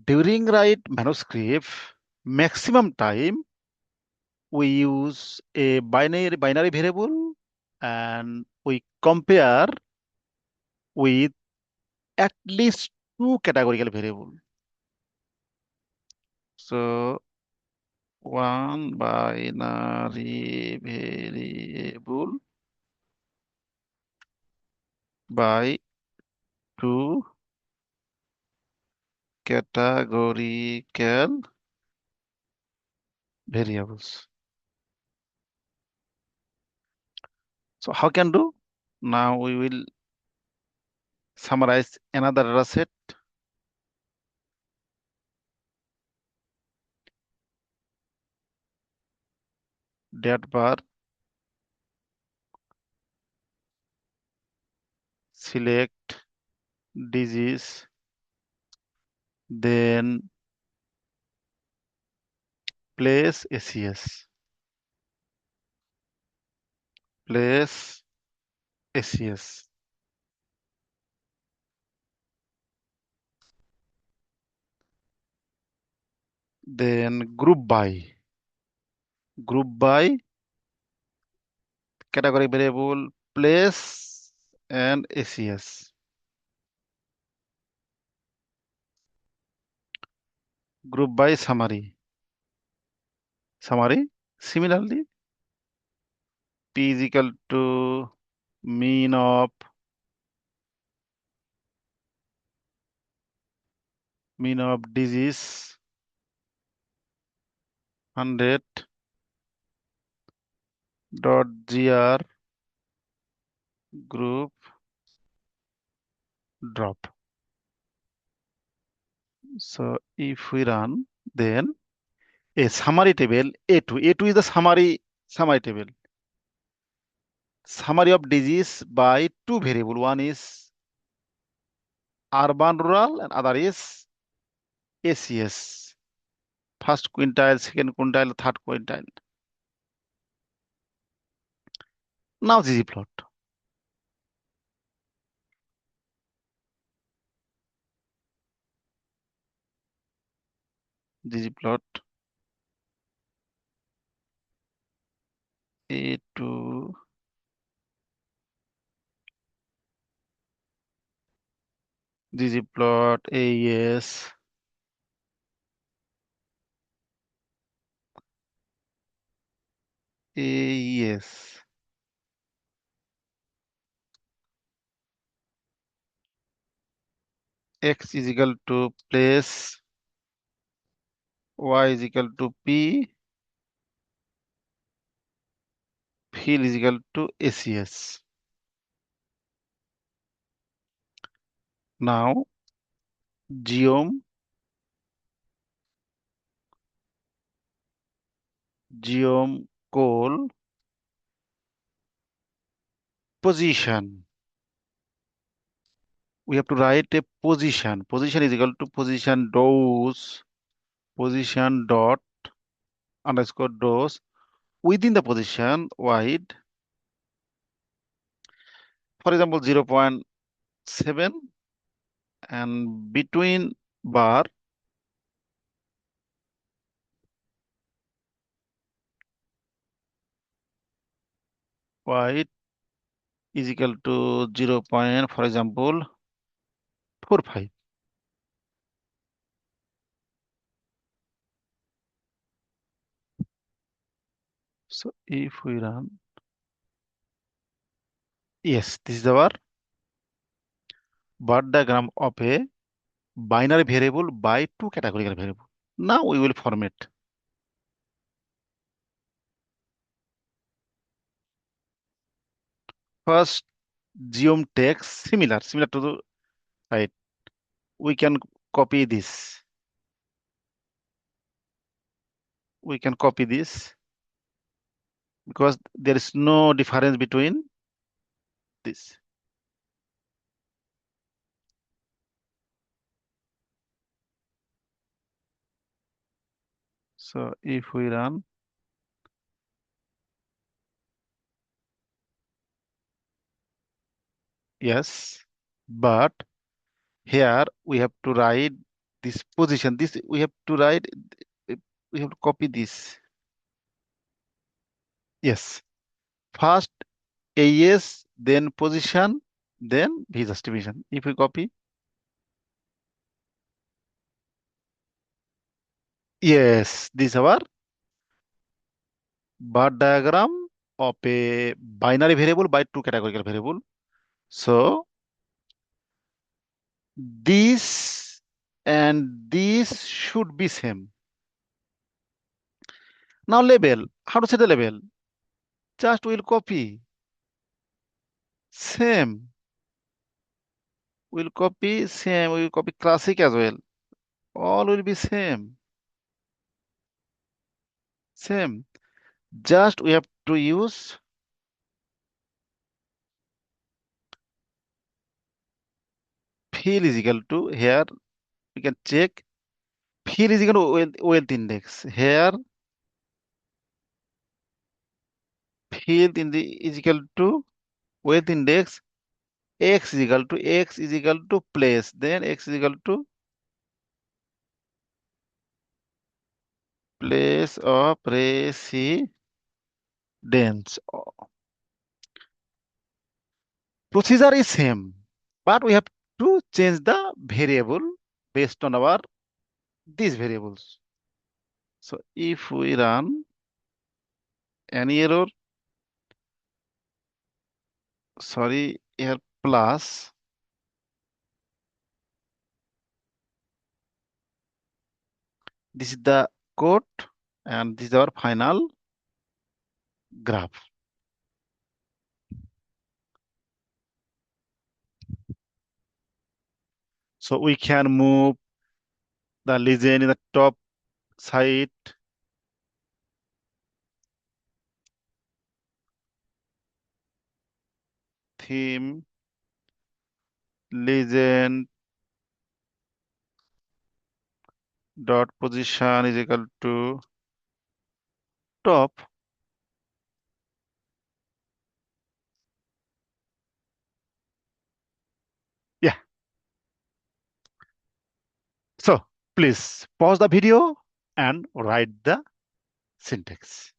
During write manuscript, maximum time we use a binary variable and we compare with at least two categorical variable. So one binary variable by two categorical variables. So how can do? Now we will summarize another data set. Date bar, select disease, then place ACS, place ACS. Then group by category variable, place and ACS. Group by summary. Similarly, P is equal to mean of disease 100 dot gr group drop. So if we run, then a summary table A2 is the summary table. Summary of disease by two variable. One is urban rural and other is ACS. First quintile, second quintile, third quintile. Now ggplot. ggplot A2 ggplot AES AES. X is equal to place, Y is equal to P, fill is equal to ACS. Now geom call position. We have to write a position. Position is equal to position dot underscore dose. Within the position wide, for example, 0.7, and between bar wide is equal to 0. For example, 45. So if we run, yes, this is our bar diagram of a binary variable by two categorical variable. Now we will format. First, geom text similar to the right. We can copy this. We can copy this because there is no difference between this. So if we run, yes, but here we have to write this position, this we have to write, we have to copy this. Yes, first AS, then position, then V justification. If we copy, yes, this is our bar diagram of a binary variable by two categorical variable. So this and this should be same. Now label, how to set the label? Just we'll copy same. We'll copy same. We'll copy classic as well. All will be same. Same. Just we have to use fill is equal to here. We can check fill is equal to wealth index. Here fill in the is equal to wealth index. X is equal to place. Then X is equal to place of residence. Procedure is same, but we have to change the variable based on our these variables. So if we run any error, sorry, here plus, this is the code and this is our final graph. So we can move the legend in the top side, theme, legend dot position is equal to top. Yeah. So please pause the video and write the syntax.